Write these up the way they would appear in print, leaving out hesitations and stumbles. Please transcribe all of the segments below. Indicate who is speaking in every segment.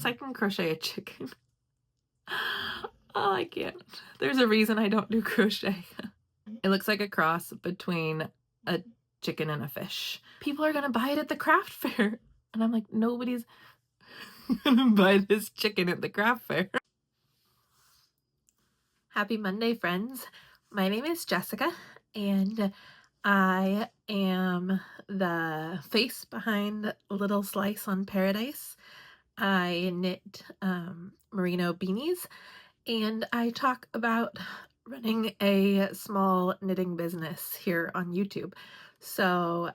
Speaker 1: I can crochet a chicken. Oh, I can't. There's a reason I don't do crochet. It looks like a cross between a chicken and a fish. People are gonna buy it at the craft fair. And I'm like, nobody's gonna buy this chicken at the craft fair. Happy Monday, friends. My name is Jessica, and I am the face behind Little Slice on Paradise. I knit merino beanies, and I talk about running a small knitting business here on YouTube. So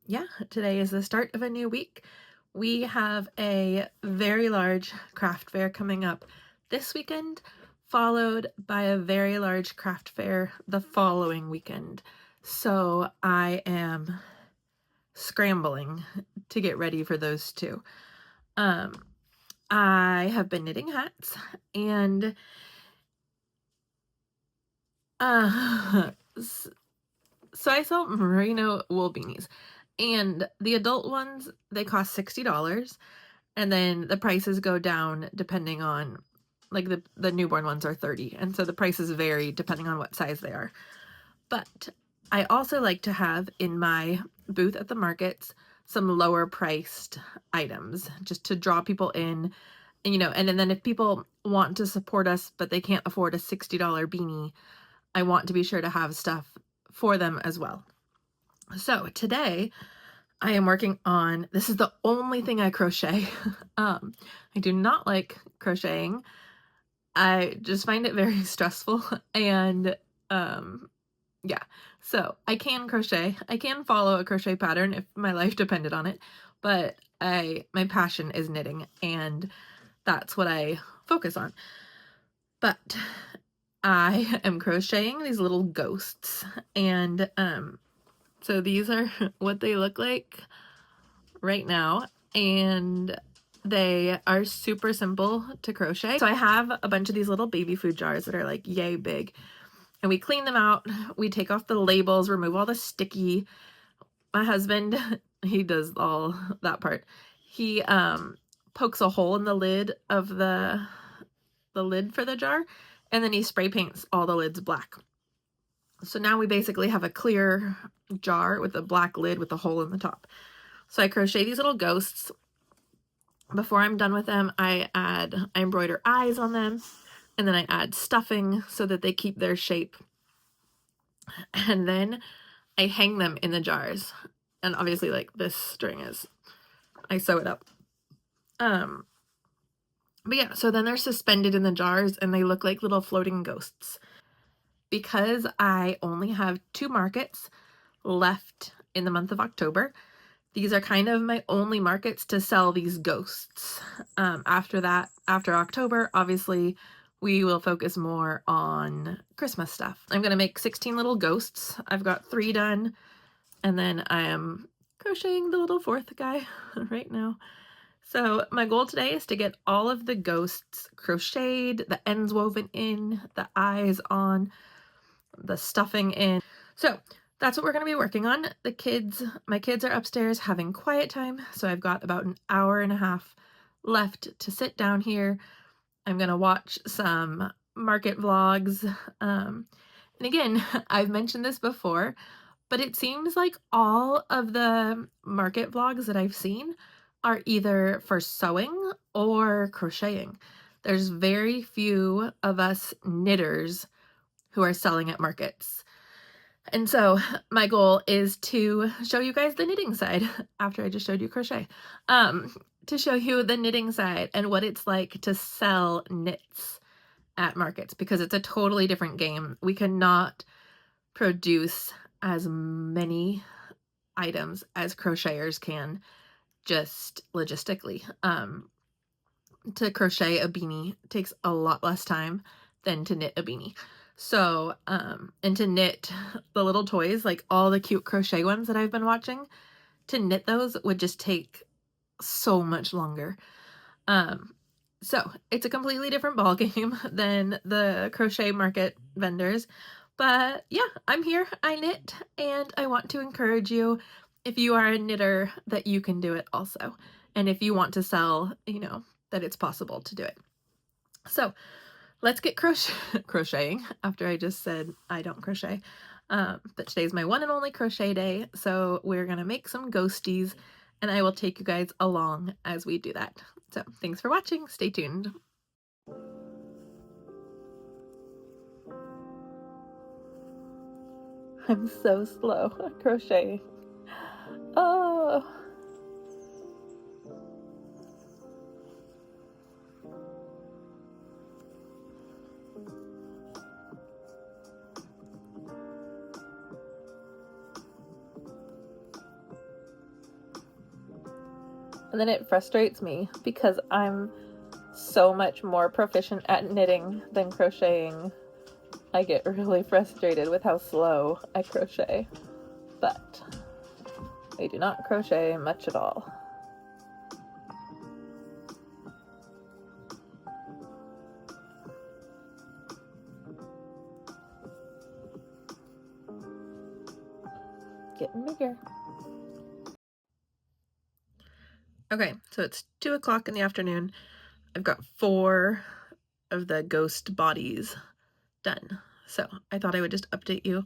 Speaker 1: yeah, today is the start of a new week. We have a very large craft fair coming up this weekend, followed by a very large craft fair the following weekend. So I am scrambling to get ready for those two. I have been knitting hats, and so I sell merino wool beanies, and the adult ones, they cost $60, and then the prices go down depending on, like the newborn ones are $30, and so the prices vary depending on what size they are. But I also like to have in my booth at the markets some lower priced items just to draw people in, and then if people want to support us but they can't afford a $60 beanie, I want to be sure to have stuff for them as well. So today I am working on, this is the only thing I crochet. I do not like crocheting. I just find it very stressful, and yeah, so I can crochet. I can follow a crochet pattern if my life depended on it, but my passion is knitting, and that's what I focus on. But I am crocheting these little ghosts, and so these are what they look like right now, and they are super simple to crochet. So I have a bunch of these little baby food jars that are like yay big, and we clean them out. We take off the labels, remove all the sticky. My husband, he does all that part. He pokes a hole in the lid of the lid for the jar, and then he spray paints all the lids black. So now we basically have a clear jar with a black lid with a hole in the top. So I crochet these little ghosts. Before I'm done with them, I embroider eyes on them, and then I add stuffing so that they keep their shape. And then I hang them in the jars. And obviously, like, this string is, I sew it up. But yeah, so then they're suspended in the jars and they look like little floating ghosts. Because I only have 2 markets left in the month of October, these are kind of my only markets to sell these ghosts. After that, after October, obviously, we will focus more on Christmas stuff. I'm going to make 16 little ghosts. I've got 3 done, and then I am crocheting the little 4th guy right now. So my goal today is to get all of the ghosts crocheted, the ends woven in, the eyes on, the stuffing in. So that's what we're going to be working on. My kids are upstairs having quiet time, so I've got about an hour and a half left to sit down here. I'm going to watch some market vlogs. And again, I've mentioned this before, but it seems like all of the market vlogs that I've seen are either for sewing or crocheting. There's very few of us knitters who are selling at markets. And so my goal is to show you guys the knitting side after I just showed you crochet, to show you the knitting side and what it's like to sell knits at markets, because it's a totally different game. We cannot produce as many items as crocheters can, just logistically. To crochet a beanie takes a lot less time than to knit a beanie. So, and to knit the little toys, like all the cute crochet ones that I've been watching, to knit those would just take so much longer. So it's a completely different ball game than the crochet market vendors. But yeah, I'm here, I knit, and I want to encourage you, if you are a knitter, that you can do it also. And if you want to sell, that it's possible to do it. So let's get crocheting after I just said I don't crochet. But today's my one and only crochet day, so we're gonna make some ghosties, and I will take you guys along as we do that. So thanks for watching. Stay tuned. I'm so slow at crocheting. Oh. And then it frustrates me because I'm so much more proficient at knitting than crocheting. I get really frustrated with how slow I crochet, but I do not crochet much at all. Getting bigger. Okay, so it's 2 o'clock in the afternoon. I've got 4 of the ghost bodies done. So I thought I would just update you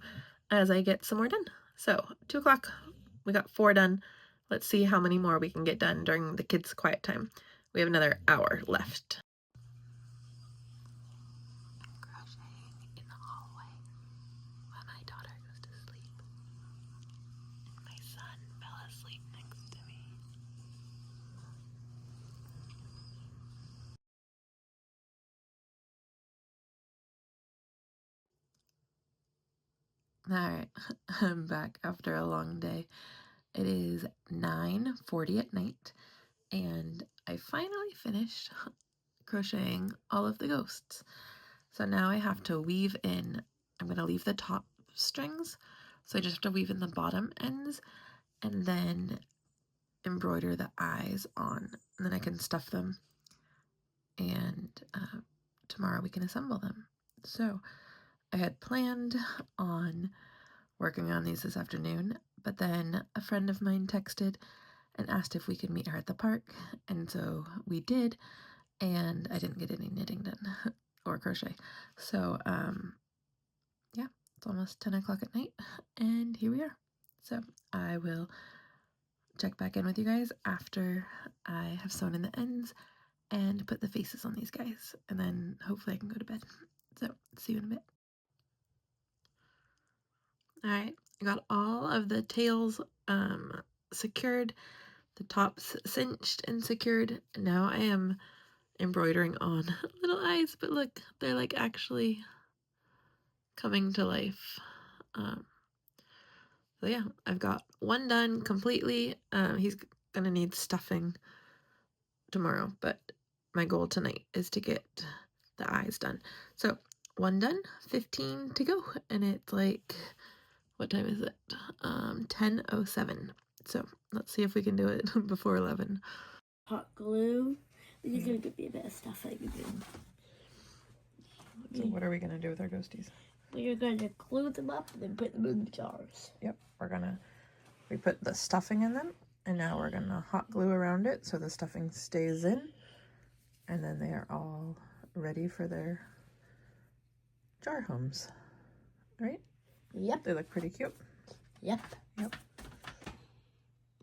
Speaker 1: as I get some more done. So 2 o'clock, we got 4 done. Let's see how many more we can get done during the kids' quiet time. We have another hour left. Crocheting in the hallway while my daughter goes to sleep. And my son fell asleep next to me. Alright, I'm back after a long day. It is 9:40 at night, and I finally finished crocheting all of the ghosts. So now I have to weave in, I'm going to leave the top strings, so I just have to weave in the bottom ends, and then embroider the eyes on, and then I can stuff them, and tomorrow we can assemble them. So I had planned on working on these this afternoon, but then a friend of mine texted and asked if we could meet her at the park, and so we did, and I didn't get any knitting done or crochet. So yeah, it's almost 10 o'clock at night, and here we are. So I will check back in with you guys after I have sewn in the ends and put the faces on these guys, and then hopefully I can go to bed. So see you in a bit. Alright, I got all of the tails secured, the tops cinched and secured, and now I am embroidering on little eyes, but look, they're like actually coming to life. So yeah, I've got one done completely. He's gonna need stuffing tomorrow, but my goal tonight is to get the eyes done. So one done, 15 to go, and it's like, what time is it? 10:07. So let's see if we can do it before 11.
Speaker 2: Hot glue. You're gonna give me a bit of stuffing again.
Speaker 1: So what are we gonna do with our ghosties?
Speaker 2: We're gonna glue them up and then put them in the jars.
Speaker 1: Yep, we put the stuffing in them, and now we're gonna hot glue around it so the stuffing stays in, and then they are all ready for their jar homes, right?
Speaker 2: Yep.
Speaker 1: They look pretty cute.
Speaker 2: Yep.
Speaker 1: Yep.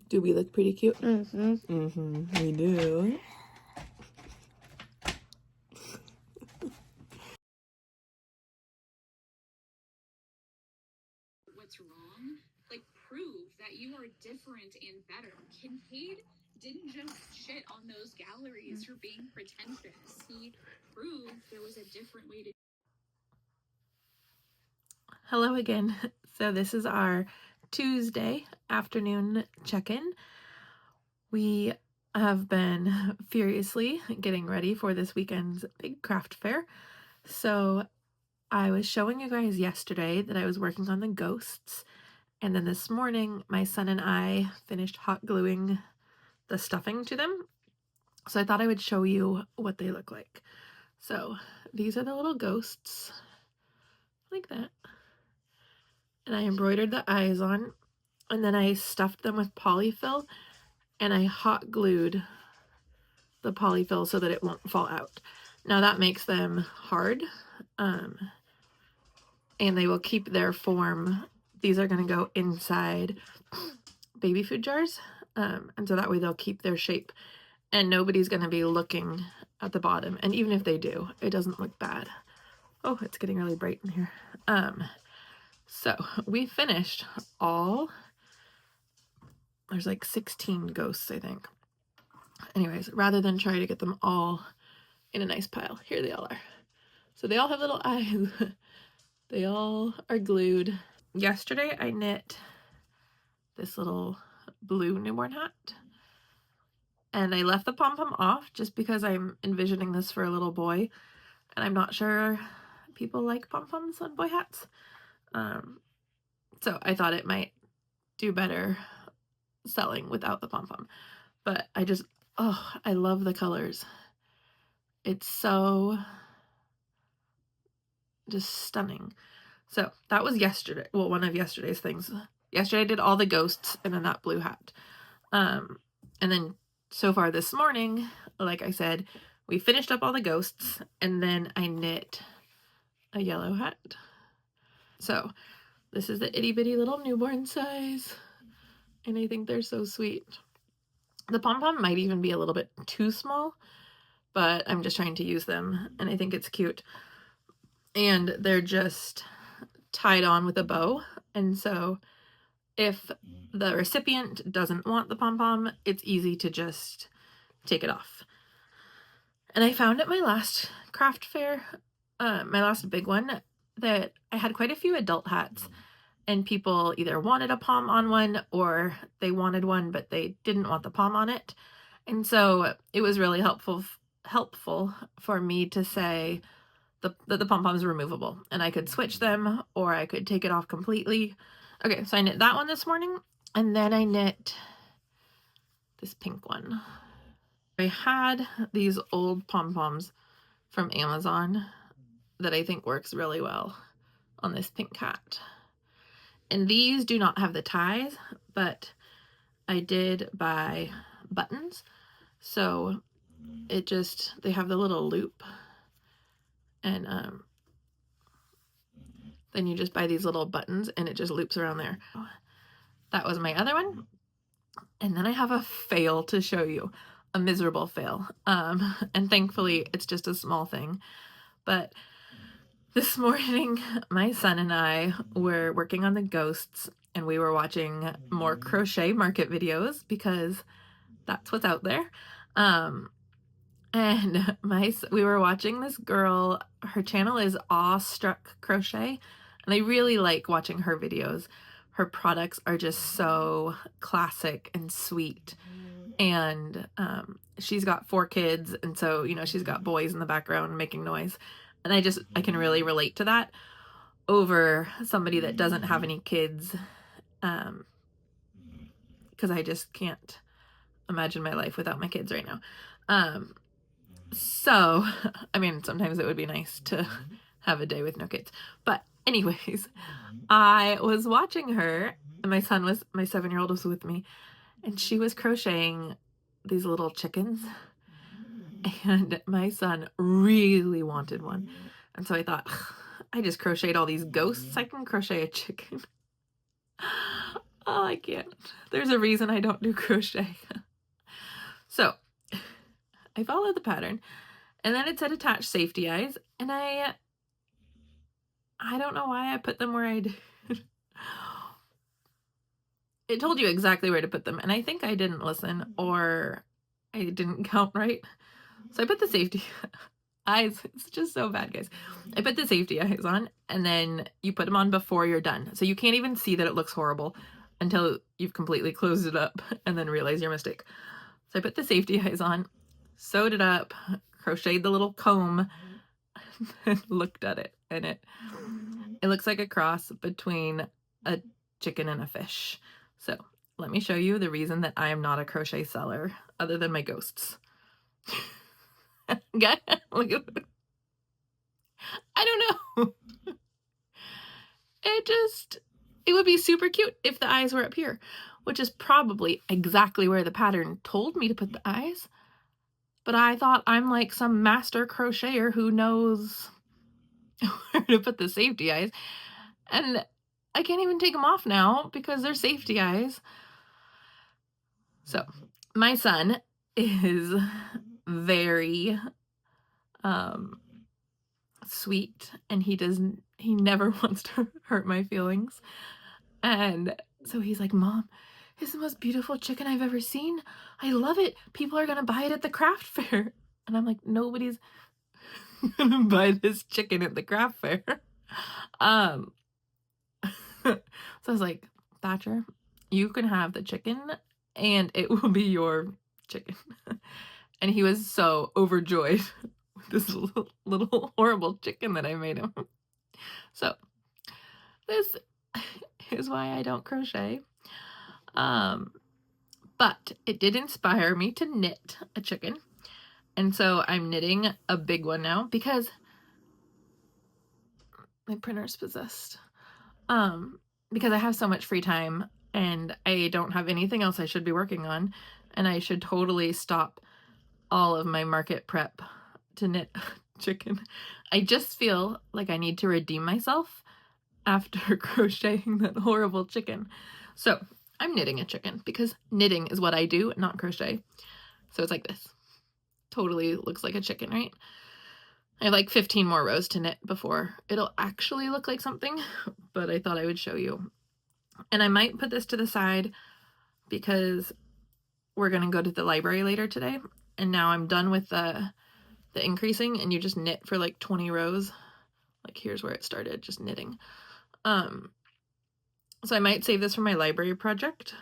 Speaker 1: Do we look pretty cute?
Speaker 2: Mm-hmm.
Speaker 1: Mm-hmm, we do.
Speaker 3: What's wrong? Like, prove that you are different and better. Kincaid didn't just shit on those galleries for being pretentious. He proved there was a different way to.
Speaker 1: Hello again. So this is our Tuesday afternoon check-in. We have been furiously getting ready for this weekend's big craft fair. So I was showing you guys yesterday that I was working on the ghosts, and then this morning my son and I finished hot gluing the stuffing to them. So I thought I would show you what they look like. So these are the little ghosts, like that. And I embroidered the eyes on, and then I stuffed them with polyfill, and I hot glued the polyfill so that it won't fall out. Now that makes them hard, and they will keep their form. These are going to go inside baby food jars, and so that way they'll keep their shape, and nobody's going to be looking at the bottom. And even if they do, it doesn't look bad. Oh, it's getting really bright in here. So we finished all, there's like 16 ghosts, I think. Anyways, rather than try to get them all in a nice pile, here they all are. So they all have little eyes. They all are glued. Yesterday I knit this little blue newborn hat, and I left the pom-pom off just because I'm envisioning this for a little boy, and I'm not sure people like pom-poms on boy hats. So I thought it might do better selling without the pom-pom. But I just, oh, I love the colors. It's so just stunning. So that was yesterday. Well, one of yesterday's things. Yesterday I did all the ghosts and then that blue hat. And then so far this morning, like I said, we finished up all the ghosts and then I knit a yellow hat. So this is the itty bitty little newborn size. And I think they're so sweet. The pom-pom might even be a little bit too small, but I'm just trying to use them and I think it's cute. And they're just tied on with a bow. And so if the recipient doesn't want the pom-pom, it's easy to just take it off. And I found at my last craft fair, my last big one, that I had quite a few adult hats, and people either wanted a pom on one or they wanted one but they didn't want the pom on it. And so it was really helpful for me to say that the pom-poms are removable and I could switch them or I could take it off completely. Okay, so I knit that one this morning, and then I knit this pink one. I had these old pom-poms from Amazon that I think works really well on this pink hat. And these do not have the ties, but I did buy buttons. So it just, they have the little loop, and then you just buy these little buttons and it just loops around there. That was my other one. And then I have a fail to show you, a miserable fail. And thankfully it's just a small thing. But this morning, my son and I were working on the ghosts and we were watching more crochet market videos because that's what's out there. And we were watching this girl, her channel is Awestruck Crochet, and I really like watching her videos. Her products are just so classic and sweet. And she's got 4 kids, and so, you know, she's got boys in the background making noise. And I can really relate to that over somebody that doesn't have any kids, because I just can't imagine my life without my kids right now. So, I mean, sometimes it would be nice to have a day with no kids. But anyways, I was watching her, and my 7-year-old was with me, and she was crocheting these little chickens, and my son really wanted one. And so I thought, I just crocheted all these ghosts, I can crochet a chicken. Oh, I can't. There's a reason I don't do crochet. So I followed the pattern, and then it said attach safety eyes, and I don't know why I put them where I did. It told you exactly where to put them, and I think I didn't listen or I didn't count right. So I put the safety eyes. It's just so bad, guys. I put the safety eyes on, and then you put them on before you're done. So you can't even see that it looks horrible until you've completely closed it up and then realize your mistake. So I put the safety eyes on, sewed it up, crocheted the little comb, and looked at it, and it looks like a cross between a chicken and a fish. So let me show you the reason that I am not a crochet seller other than my ghosts. Look at it. I don't know. It would be super cute if the eyes were up here, which is probably exactly where the pattern told me to put the eyes. but I thought I'm like some master crocheter who knows where to put the safety eyes. And I can't even take them off now because they're safety eyes. So my son is very sweet, and he never wants to hurt my feelings. And so he's like, Mom, it's the most beautiful chicken I've ever seen. I love it. People are going to buy it at the craft fair. And I'm like, nobody's going to buy this chicken at the craft fair. So I was like, Thatcher, you can have the chicken and it will be your chicken. And he was so overjoyed with this little horrible chicken that I made him. So this is why I don't crochet. But it did inspire me to knit a chicken. And so I'm knitting a big one now because my printer's possessed. Because I have so much free time and I don't have anything else I should be working on, and I should totally stop all of my market prep to knit chicken. I just feel like I need to redeem myself after crocheting that horrible chicken. So I'm knitting a chicken because knitting is what I do, not crochet. So it's like this. Totally looks like a chicken, right? I have like 15 more rows to knit before it'll actually look like something, but I thought I would show you. And I might put this to the side because we're going to go to the library later today. And now I'm done with the increasing, and you just knit for like 20 rows. Like here's where it started, just knitting. So I might save this for my library project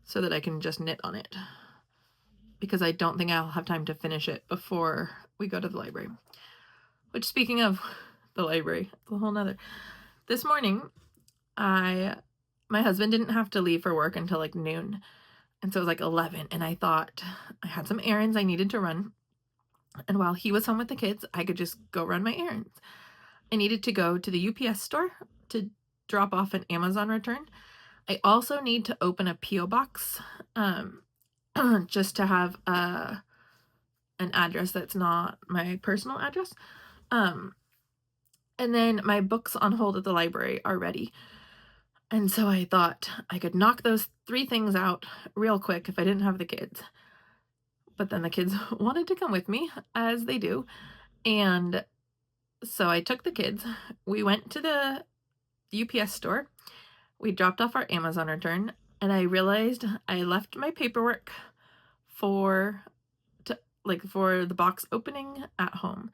Speaker 1: so that I can just knit on it, because I don't think I'll have time to finish it before we go to the library. Which, speaking of the library, it's a whole nother. This morning, my husband didn't have to leave for work until like noon. And so it was like 11, and I thought I had some errands I needed to run. And while he was home with the kids, I could just go run my errands. I needed to go to the UPS store to drop off an Amazon return. I also need to open a P.O. box just to have an address that's not my personal address. And then my books on hold at the library are ready. And so I thought I could knock those 3 things out real quick if I didn't have the kids. But then the kids wanted to come with me, as they do. And so I took the kids. We went to the UPS store. We dropped off our Amazon return. And I realized I left my paperwork for the box opening at home.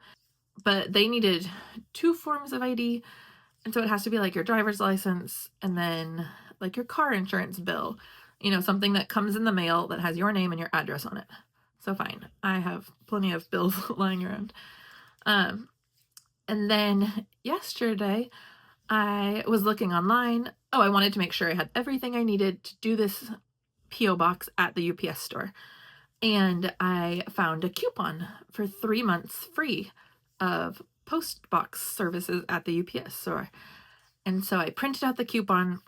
Speaker 1: But they needed 2 forms of ID. And so it has to be like your driver's license and then like your car insurance bill, something that comes in the mail that has your name and your address on it. So fine, I have plenty of bills lying around. And then yesterday I was looking online. Oh, I wanted to make sure I had everything I needed to do this P.O. box at the UPS store. And I found a coupon for 3 months free of post box services at the UPS store. And so I printed out the coupon,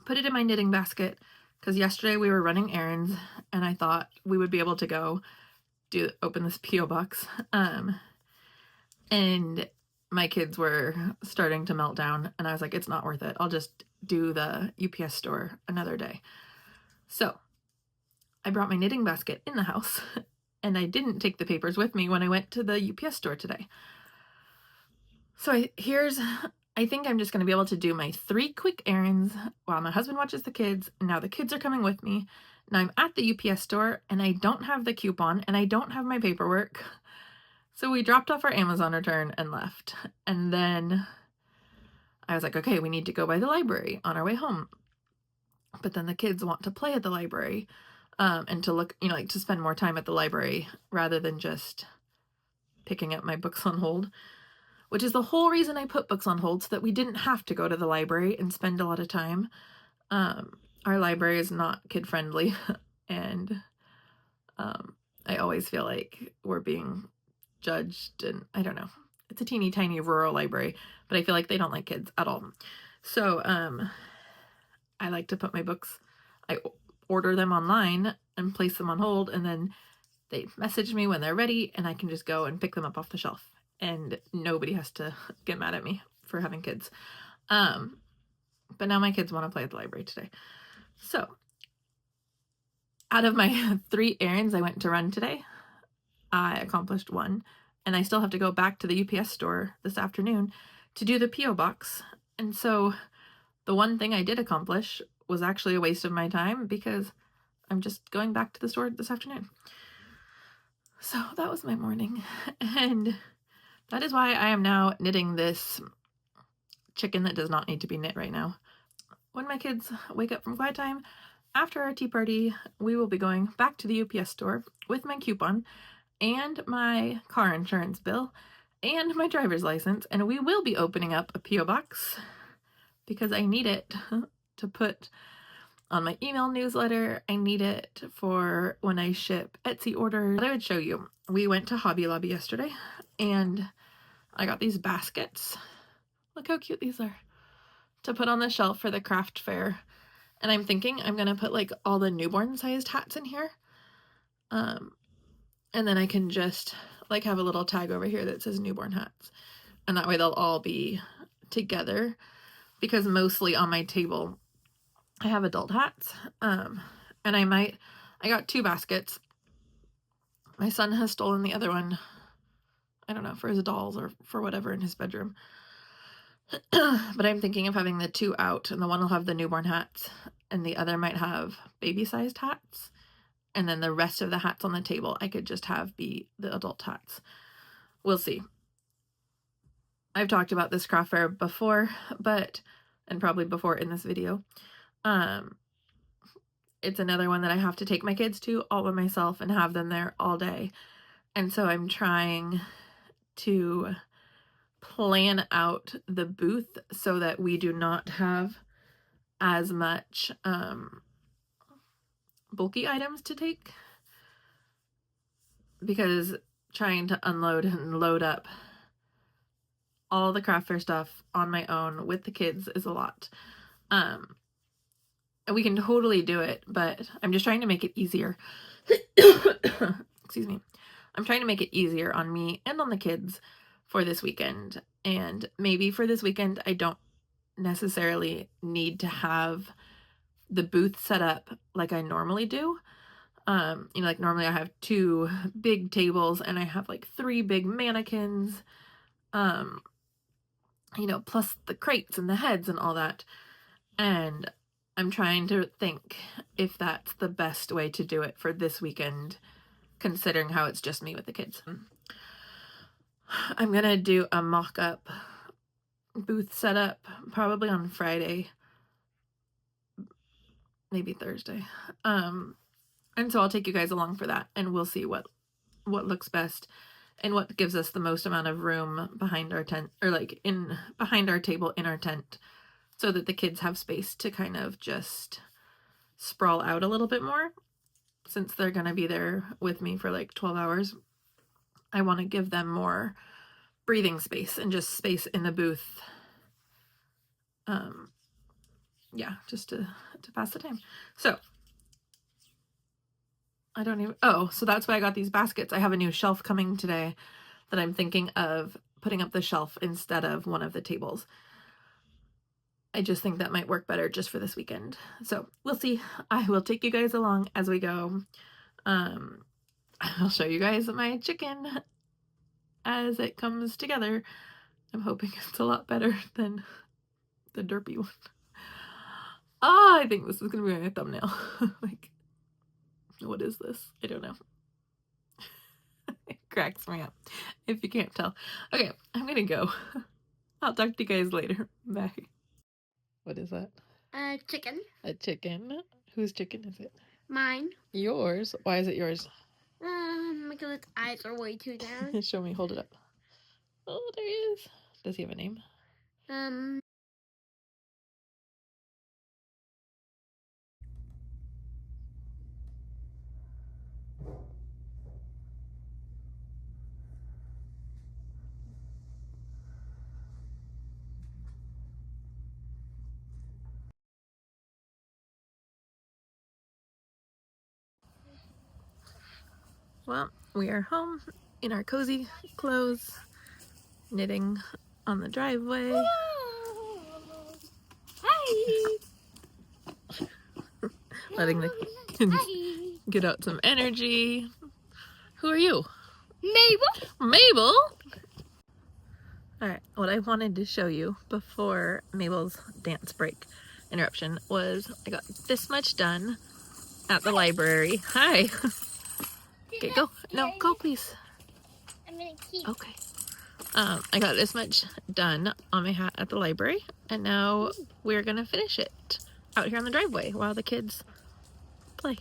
Speaker 1: put it in my knitting basket, because yesterday we were running errands and I thought we would be able to go open this P.O. box. And my kids were starting to melt down, and I was like, it's not worth it. I'll just do the UPS store another day. So I brought my knitting basket in the house, and I didn't take the papers with me when I went to the UPS store today. So I think I'm just going to be able to do my 3 quick errands while my husband watches the kids. And now the kids are coming with me. Now I'm at the UPS store, and I don't have the coupon, and I don't have my paperwork. So we dropped off our Amazon return and left. And then I was like, okay, we need to go by the library on our way home. But then the kids want to play at the library and to look, to spend more time at the library rather than just picking up my books on hold, which is the whole reason I put books on hold, so that we didn't have to go to the library and spend a lot of time. Our library is not kid-friendly, and I always feel like we're being judged, and I don't know. It's a teeny tiny rural library, but I feel like they don't like kids at all. So I like to put my books, I order them online and place them on hold, and then They message me when they're ready, and I can just go and pick them up off the shelf. And nobody has to get mad at me for having kids. But now my kids want to play at the library today. So, out of my 3 errands I went to run today, I accomplished 1. And I still have to go back to the UPS store this afternoon to do the P.O. box. And so, the one thing I did accomplish was actually a waste of my time because I'm just going back to the store this afternoon. So that was my morning, and that is why I am now knitting this chicken that does not need to be knit right now. When my kids wake up from quiet time, after our tea party, we will be going back to the UPS store with my coupon and my car insurance bill and my driver's license, and we will be opening up a P.O. box because I need it to put on my email newsletter. I need it for when I ship Etsy orders. I would show you. We went to Hobby Lobby yesterday and I got these baskets. Look how cute these are to put on the shelf for the craft fair. And I'm thinking I'm gonna put like all the newborn sized hats in here. And then I can just like have a little tag over here that says newborn hats. And that way they'll all be together, because mostly on my table I have adult hats. And I got 2 baskets. My son has stolen the other one, I don't know, for his dolls or for whatever in his bedroom. But I'm thinking of having the 2 out, and the one will have the newborn hats, and the other might have baby-sized hats. And then the rest of the hats on the table, I could just have be the adult hats. We'll see. I've talked about this craft fair before, and probably before in this video. It's another one that I have to take my kids to all by myself and have them there all day. And so I'm trying to plan out the booth so that we do not have as much bulky items to take, because trying to unload and load up all the craft fair stuff on my own with the kids is a lot. And we can totally do it, but I'm just trying to make it easier. Excuse me. I'm trying to make it easier on me and on the kids for this weekend. And maybe for this weekend, I don't necessarily need to have the booth set up like I normally do. Like normally I have 2 big tables and I have like 3 big mannequins, plus the crates and the heads and all that. And I'm trying to think if that's the best way to do it for this weekend, considering how it's just me with the kids. I'm gonna do a mock-up booth setup probably on Friday, maybe Thursday. And so I'll take you guys along for that, and we'll see what looks best and what gives us the most amount of room behind our tent, or like behind our table in our tent, so that the kids have space to kind of just sprawl out a little bit more. Since they're going to be there with me for like 12 hours, I want to give them more breathing space and just space in the booth. Just to pass the time. So so that's why I got these baskets. I have a new shelf coming today that I'm thinking of putting up the shelf instead of one of the tables. I just think that might work better just for this weekend. So we'll see. I will take you guys along as we go. I'll show you guys my chicken as it comes together. I'm hoping it's a lot better than the derpy one. I think this is going to be my thumbnail. Like, what is this? I don't know. It cracks me up, if you can't tell. Okay, I'm going to go. I'll talk to you guys later. Bye. What is that?
Speaker 2: A chicken.
Speaker 1: A chicken? Whose chicken is it?
Speaker 2: Mine.
Speaker 1: Yours? Why is it yours?
Speaker 2: Because its eyes are way too down.
Speaker 1: Show me, hold it up. Oh, there he is. Does he have a name? Well, we are home in our cozy clothes, knitting on the driveway.
Speaker 2: Hi.
Speaker 1: Letting the kids get out some energy. Who are you?
Speaker 2: Mabel.
Speaker 1: Mabel? Alright, what I wanted to show you before Mabel's dance break interruption was I got this much done at the library. Hi. Okay, go. No, go please.
Speaker 2: I'm gonna keep.
Speaker 1: Okay. I got this much done on my hat at the library, and now we're gonna finish it out here on the driveway while the kids play.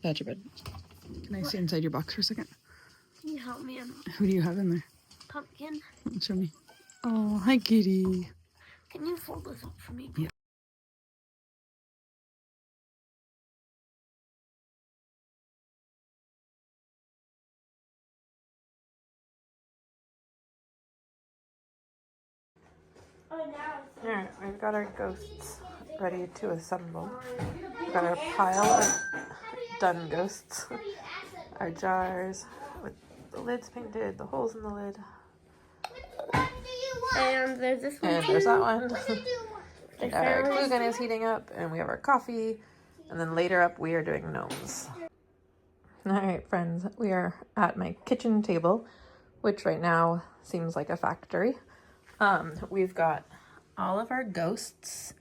Speaker 1: That's your bed.
Speaker 4: Can I see inside your box for a second?
Speaker 2: Can you help me?
Speaker 4: Who do you have in there?
Speaker 2: Pumpkin.
Speaker 4: Show me. Oh, hi, kitty.
Speaker 2: Can you fold this up for me?
Speaker 4: Yeah.
Speaker 1: Alright, we've got our ghosts ready to assemble. We've got our pile of done ghosts. Our jars with the lids painted, the holes in the lid.
Speaker 2: And there's this one.
Speaker 1: And there's that one.
Speaker 2: The
Speaker 1: And our glue
Speaker 2: flowers.
Speaker 1: gun is heating up, and we have our coffee. And then later up, we are doing gnomes. Alright, friends, we are at my kitchen table, which right now seems like a factory. We've got all of our ghosts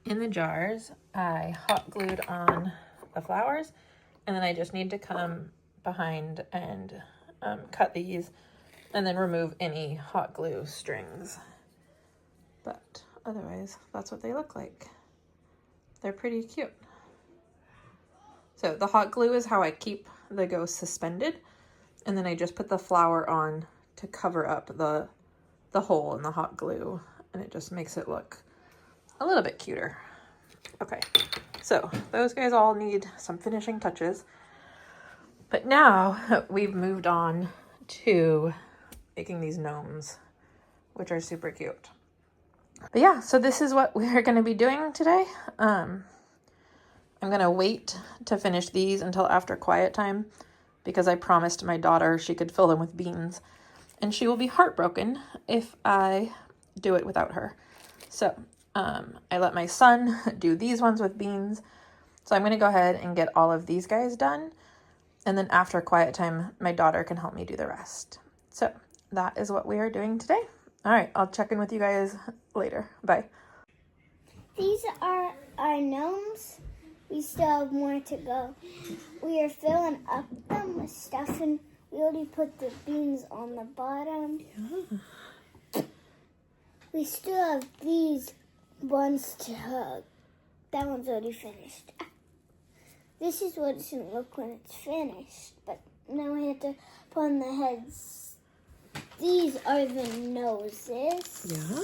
Speaker 1: in the jars. I hot glued on the flowers, and then I just need to come behind and cut these and then remove any hot glue strings. But otherwise, that's what they look like. They're pretty cute. So the hot glue is how I keep the ghost suspended, and then I just put the flower on to cover up the hole in the hot glue, and it just makes it look a little bit cuter. Okay, so those guys all need some finishing touches, but now we've moved on to making these gnomes, which are super cute. But yeah, so this is what we're going to be doing today. I'm going to wait to finish these until after quiet time, because I promised my daughter she could fill them with beans, and she will be heartbroken if I do it without her. So I let my son do these ones with beans. So I'm going to go ahead and get all of these guys done. And then after quiet time, my daughter can help me do the rest. So that is what we are doing today. All right, I'll check in with you guys later. Bye.
Speaker 5: These are our gnomes. We still have more to go. We are filling up them with stuff, and we already put the beans on the bottom.
Speaker 1: Yeah.
Speaker 5: We still have these ones to hug. That one's already finished. This is what it's going to look when it's finished, but now we have to put on the heads. These are the noses.
Speaker 1: Yeah.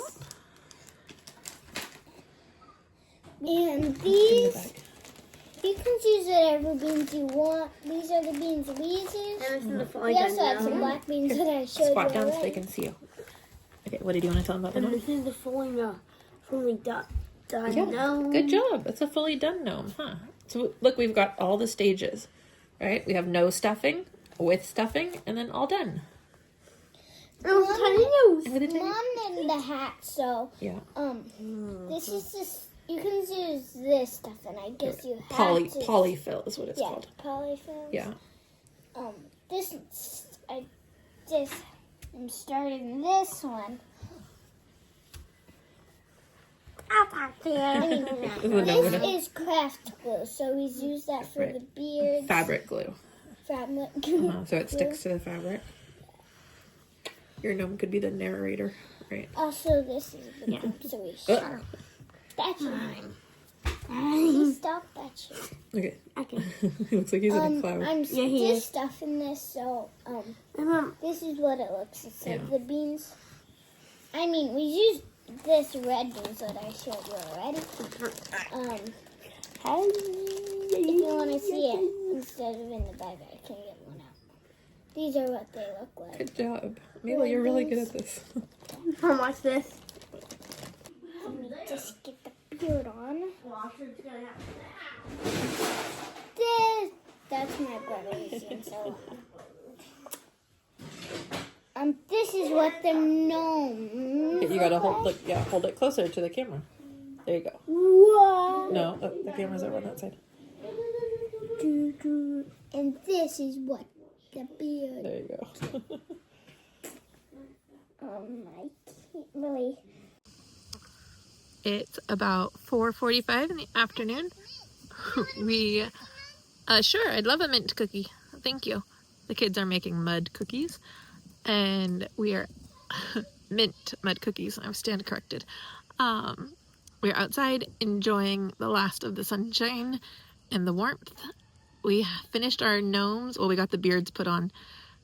Speaker 5: And these, you can choose whatever beans you want. These are the beans we use. We also have some black beans that I showed
Speaker 1: Squat
Speaker 5: you
Speaker 1: down so they
Speaker 5: already.
Speaker 1: can see you. Okay, what did you want to tell them about the
Speaker 2: And
Speaker 1: gnome?
Speaker 2: this is the fully done.
Speaker 1: Yeah,
Speaker 2: gnome.
Speaker 1: good job. That's a fully done gnome, huh? So look, we've got all the stages, right? We have no stuffing, with stuffing, and then all done.
Speaker 2: Oh, tiny nose.
Speaker 1: And with a tiny...
Speaker 5: Mom made the hat, so
Speaker 1: Yeah.
Speaker 5: this is just, you can use this stuff, and I guess you have to.
Speaker 1: Polyfill is what it's
Speaker 5: Yeah,
Speaker 1: called.
Speaker 5: polyfill.
Speaker 1: Yeah.
Speaker 5: I just am starting this one. This is craft glue, so he's used that for
Speaker 1: Right.
Speaker 5: the beard.
Speaker 1: Fabric glue.
Speaker 5: Fabric glue.
Speaker 1: So it sticks to the fabric. Your gnome could be the narrator, right?
Speaker 5: Also, this is the glue, so he's sharp. That's mine. He stopped that shit.
Speaker 1: Okay.
Speaker 2: Okay.
Speaker 1: It looks like he's in a cloud.
Speaker 5: I'm
Speaker 2: Yeah, he
Speaker 5: just
Speaker 2: is.
Speaker 5: stuffing this, so
Speaker 2: Mom,
Speaker 5: this is what it looks. It's like
Speaker 1: Yeah.
Speaker 5: the beans. I mean, we used this red beans that I showed you already. If you want to see it instead of in the bag, I can get one out. These are what they look like.
Speaker 1: Good job. Mabel, you're really good at this.
Speaker 2: Mom, watch this.
Speaker 5: just get the beard on. That's my brother's, and so this is what the gnome.
Speaker 1: You gotta hold it closer to the camera. There you go.
Speaker 5: Whoa.
Speaker 1: No, the camera's over on that side.
Speaker 5: And this is what the beard.
Speaker 1: There you go.
Speaker 5: I can't really.
Speaker 1: It's about 4:45 in the afternoon. Sure, I'd love a mint cookie. Thank you. The kids are making mud cookies, and we are mint mud cookies. I stand corrected. We're outside enjoying the last of the sunshine and the warmth. We finished our gnomes. Well, we got the beards put on,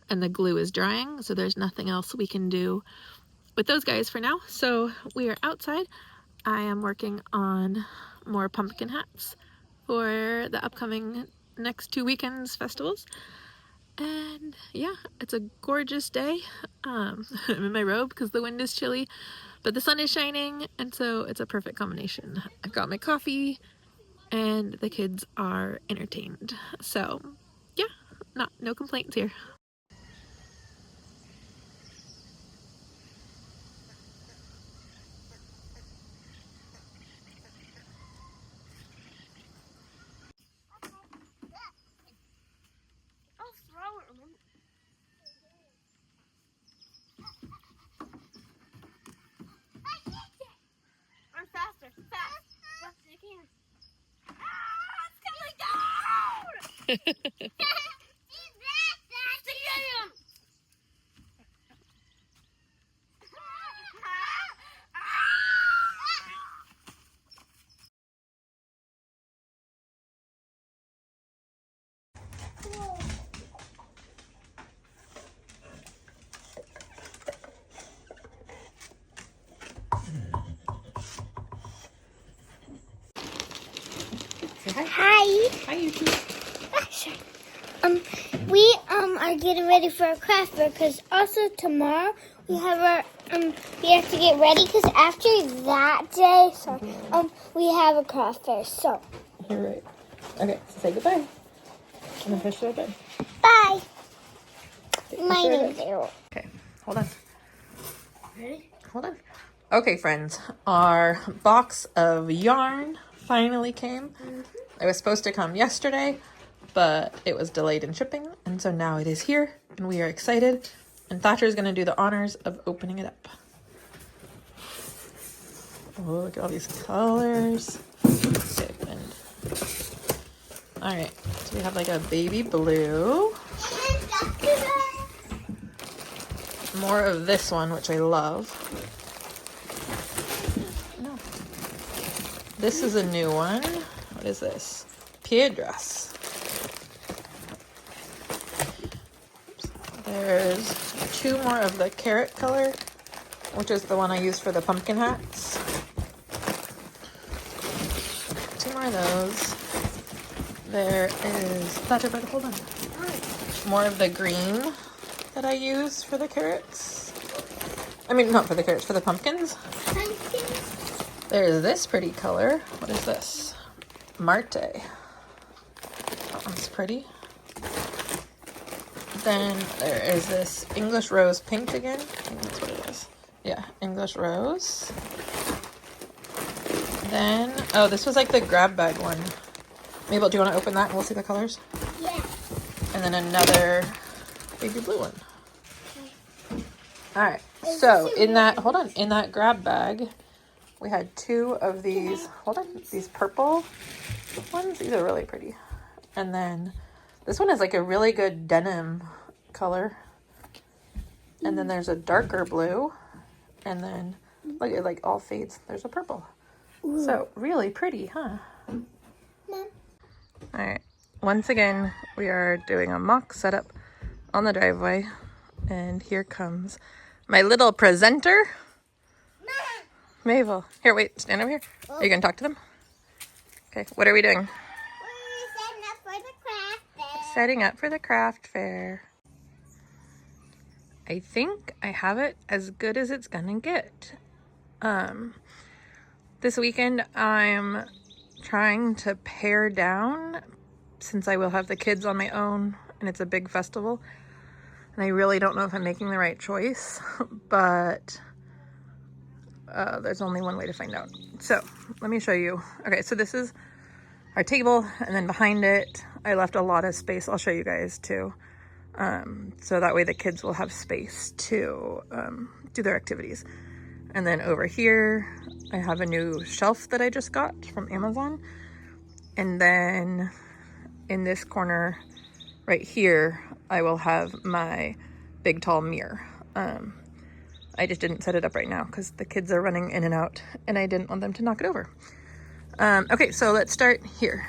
Speaker 1: and the glue is drying, so there's nothing else we can do with those guys for now. So we are outside. I am working on more pumpkin hats for the upcoming next 2 weekends festivals. And yeah, it's a gorgeous day. I'm in my robe because the wind is chilly, but the sun is shining, and so it's a perfect combination. I've got my coffee and the kids are entertained. So yeah, no complaints here.
Speaker 5: Hi.
Speaker 1: Hi, YouTube.
Speaker 5: Sure. We are getting ready for a craft fair because also tomorrow we have our we have to get ready because after that day, we have a craft fair. So.
Speaker 1: You're right. Okay, so say goodbye. And then push it open.
Speaker 5: Bye. My
Speaker 1: Push it
Speaker 5: name's
Speaker 1: open.
Speaker 5: Errol.
Speaker 1: Okay, hold on.
Speaker 5: Ready?
Speaker 1: Hold on. Okay, friends, our box of yarn finally came. It was supposed to come yesterday, but it was delayed in shipping, and so now it is here, and we are excited. And Thatcher is going to do the honors of opening it up. Oh, look at all these colors. Okay, all right, so we have like a baby blue. More of this one, which I love. No. This is a new one. What is this? Piedras. There's 2 more of the carrot color, which is the one I used for the pumpkin hats. 2 more of those. There is, Thatcher, but hold on. More of the green that I use for the carrots. I mean, not for the carrots, for the pumpkins. There's this pretty color. What is this? Marte. That one's pretty. Then there is this English rose pink again. I think that's what it is. Yeah, English rose. Then, oh, this was like the grab bag one. Mabel, do you want to open that and we'll see the colors?
Speaker 5: Yeah.
Speaker 1: And then another baby blue one. All right, so in that, hold on, in that grab bag, we had 2 of these, hold on, these purple ones. These are really pretty. And then this one is like a really good denim color. And then there's a darker blue. And then, look, it like all fades. There's a purple. Ooh. So really pretty, huh? Mom. All right, once again, we are doing a mock setup on the driveway. And here comes my little presenter. Mabel. Here, wait, stand over here. Are you going to talk to them? Okay, what are we doing?
Speaker 5: We're setting up for the craft fair.
Speaker 1: Setting up for the craft fair. I think I have it as good as it's going to get. This weekend I'm trying to pare down since I will have the kids on my own and it's a big festival. And I really don't know if I'm making the right choice, but there's only one way to find out. So let me show you. Okay, so this is our table, and then behind it, I left a lot of space. I'll show you guys too. So that way the kids will have space to do their activities. And then over here, I have a new shelf that I just got from Amazon. And then in this corner right here, I will have my big tall mirror. I just didn't set it up right now because the kids are running in and out and I didn't want them to knock it over. Okay, so let's start here.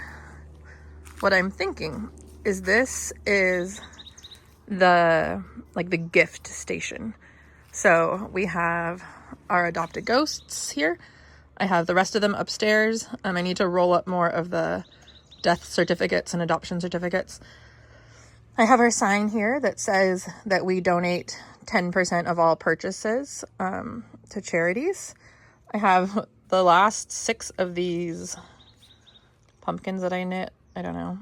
Speaker 1: What I'm thinking is this is the gift station. So we have our adopted ghosts here. I have the rest of them upstairs. I need to roll up more of the death certificates and adoption certificates. I have our sign here that says that we donate 10% of all purchases to charities. I have the last 6 of these pumpkins that I knit. I don't know.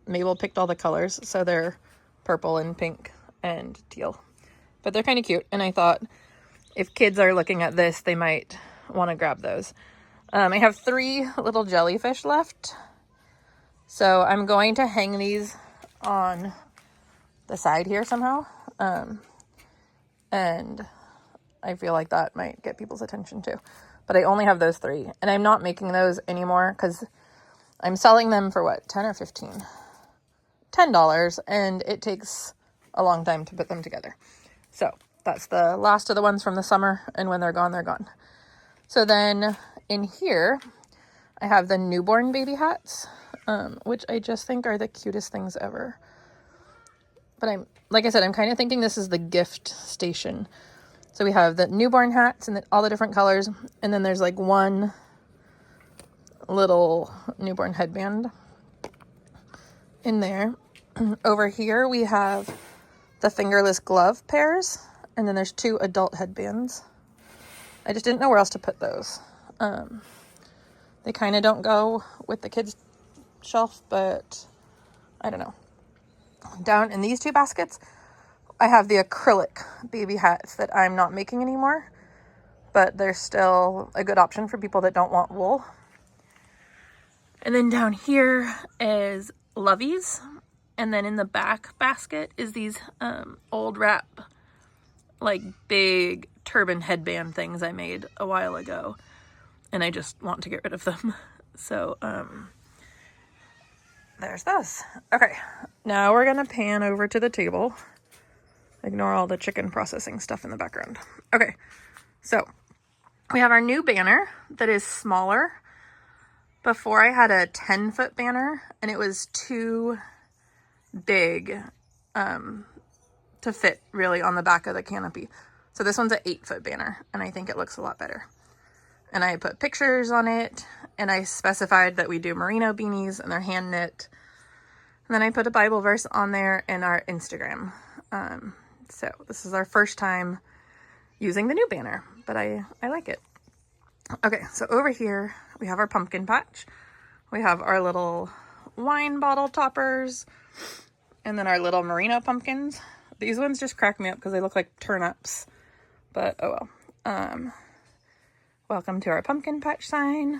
Speaker 1: Mabel picked all the colors, so they're purple and pink and teal. But they're kind of cute, and I thought if kids are looking at this, they might want to grab those. I have 3 little jellyfish left. So I'm going to hang these on the side here somehow. And I feel like that might get people's attention too. But I only have those 3. And I'm not making those anymore because I'm selling them for what, 10 or 15? $10. And it takes a long time to put them together. So that's the last of the ones from the summer. And when they're gone, they're gone. So then in here, I have the newborn baby hats, which I just think are the cutest things ever. But like I said, I'm kind of thinking this is the gift station. So we have the newborn hats and all the different colors. And then there's like one little newborn headband in there. Over here, we have the fingerless glove pairs. And then there's 2 adult headbands. I just didn't know where else to put those. They kind of don't go with the kids' shelf, but I don't know. Down in these 2 baskets, I have the acrylic baby hats that I'm not making anymore, but they're still a good option for people that don't want wool. And then down here is loveys. And then in the back basket is these old wrap, like big turban headband things I made a while ago. And I just want to get rid of them. So, there's those. Okay, now we're gonna pan over to the table. Ignore all the chicken processing stuff in the background. Okay, so we have our new banner that is smaller. Before I had a 10-foot banner and it was too big to fit really on the back of the canopy. So this one's an 8-foot banner and I think it looks a lot better. And I put pictures on it, and I specified that we do merino beanies, and they're hand knit. And then I put a Bible verse on there and our Instagram. So this is our first time using the new banner, but I like it. Okay, so over here, we have our pumpkin patch. We have our little wine bottle toppers, and then our little merino pumpkins. These ones just crack me up because they look like turnips, but oh well. Welcome to our pumpkin patch sign.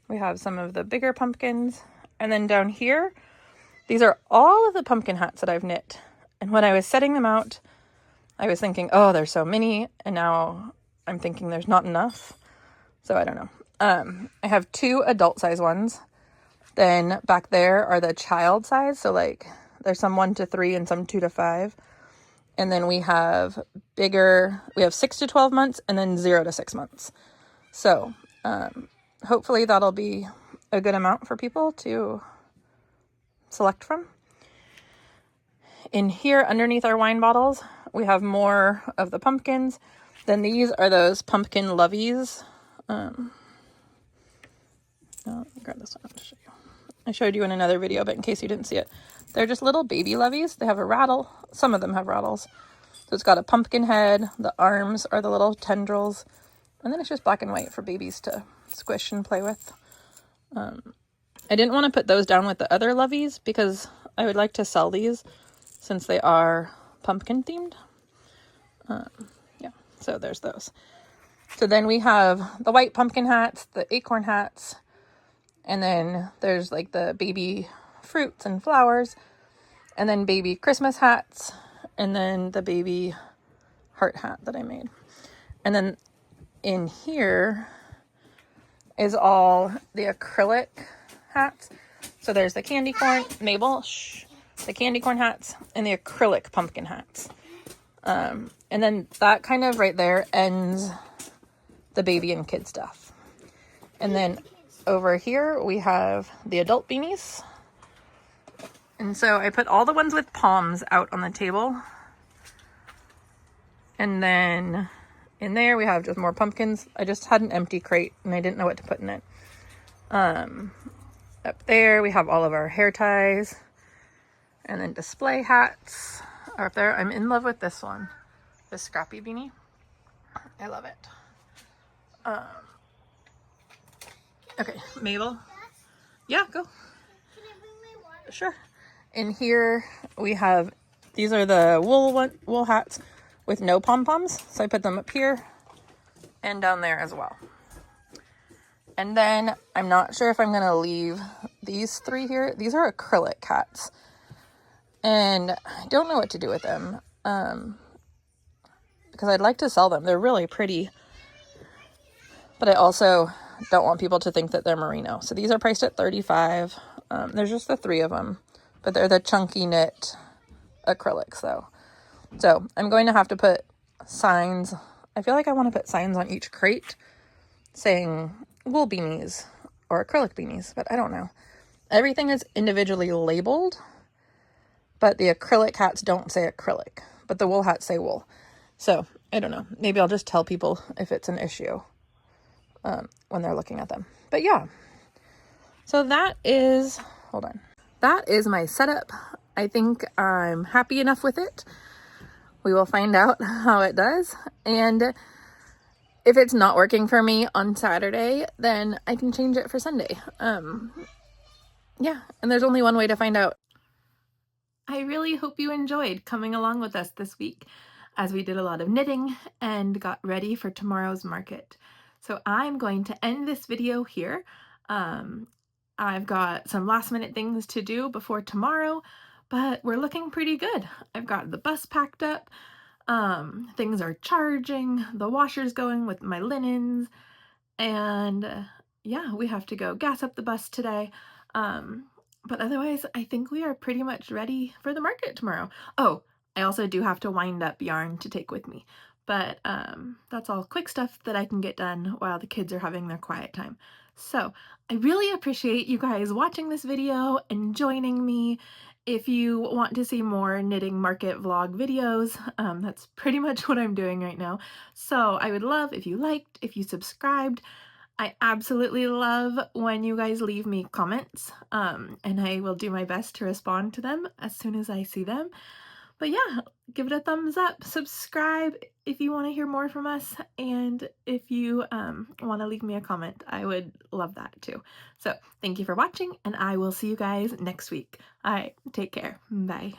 Speaker 1: We have some of the bigger pumpkins. And then down here, these are all of the pumpkin hats that I've knit. And when I was setting them out, I was thinking, oh, there's so many. And now I'm thinking there's not enough. So I don't know. I have 2 adult size ones. Then back there are the child size. So like there's some 1 to 3 and some 2 to 5. And then we have bigger, we have 6 to 12 months and then 0 to 6 months. So hopefully that'll be a good amount for people to select from. In here underneath our wine bottles, we have more of the pumpkins. Then these are those pumpkin loveys. I'll grab this one to show you. I showed you in another video, but in case you didn't see it, they're just little baby loveys. They have a rattle. Some of them have rattles. So it's got a pumpkin head. The arms are the little tendrils. And then it's just black and white for babies to squish and play with. I didn't want to put those down with the other loveys because I would like to sell these since they are pumpkin themed. Yeah, so there's those. So then we have the white pumpkin hats, the acorn hats, and then there's like the baby fruits and flowers, and then baby Christmas hats, and then the baby heart hat that I made. And then in here is all the acrylic hats. So there's the candy corn, Mabel, the candy corn hats, and the acrylic pumpkin hats. And then that kind of right there ends the baby and kid stuff. And then over here we have the adult beanies. And so I put all the ones with palms out on the table. And then in there we have just more pumpkins. I just had an empty crate and I didn't know what to put in it. Up there we have all of our hair ties. And then display hats are up there. I'm in love with this one. This scrappy beanie. I love it. Okay, Mabel. Yeah, go.
Speaker 5: Can I bring my water?
Speaker 1: Sure. In here we have, these are the wool hats with no pom-poms. So I put them up here and down there as well. And then I'm not sure if I'm going to leave these three here. These are acrylic hats. And I don't know what to do with them. Because I'd like to sell them. They're really pretty. But I also don't want people to think that they're merino. So these are priced at $35. There's just the 3 of them. But they're the chunky knit acrylics though. So I'm going to have to put signs. I feel like I want to put signs on each crate saying wool beanies or acrylic beanies, but I don't know. Everything is individually labeled, but the acrylic hats don't say acrylic, but the wool hats say wool. So I don't know. Maybe I'll just tell people if it's an issue when they're looking at them. But yeah. So that is, hold on. That is my setup. I think I'm happy enough with it. We will find out how it does. And if it's not working for me on Saturday, then I can change it for Sunday. Yeah, and there's only one way to find out. I really hope you enjoyed coming along with us this week as we did a lot of knitting and got ready for tomorrow's market. So I'm going to end this video here. I've got some last minute things to do before tomorrow, but we're looking pretty good. I've got the bus packed up. Things are charging, the washer's going with my linens, and yeah, we have to go gas up the bus today. But otherwise, I think we are pretty much ready for the market tomorrow. Oh, I also do have to wind up yarn to take with me. But that's all quick stuff that I can get done while the kids are having their quiet time. So I really appreciate you guys watching this video and joining me. If you want to see more knitting market vlog videos, that's pretty much what I'm doing right now. So I would love if you liked, if you subscribed. I absolutely love when you guys leave me comments, and I will do my best to respond to them as soon as I see them. But yeah, give it a thumbs up, subscribe if you want to hear more from us, and if you want to leave me a comment, I would love that too. So thank you for watching, and I will see you guys next week. All right, take care. Bye.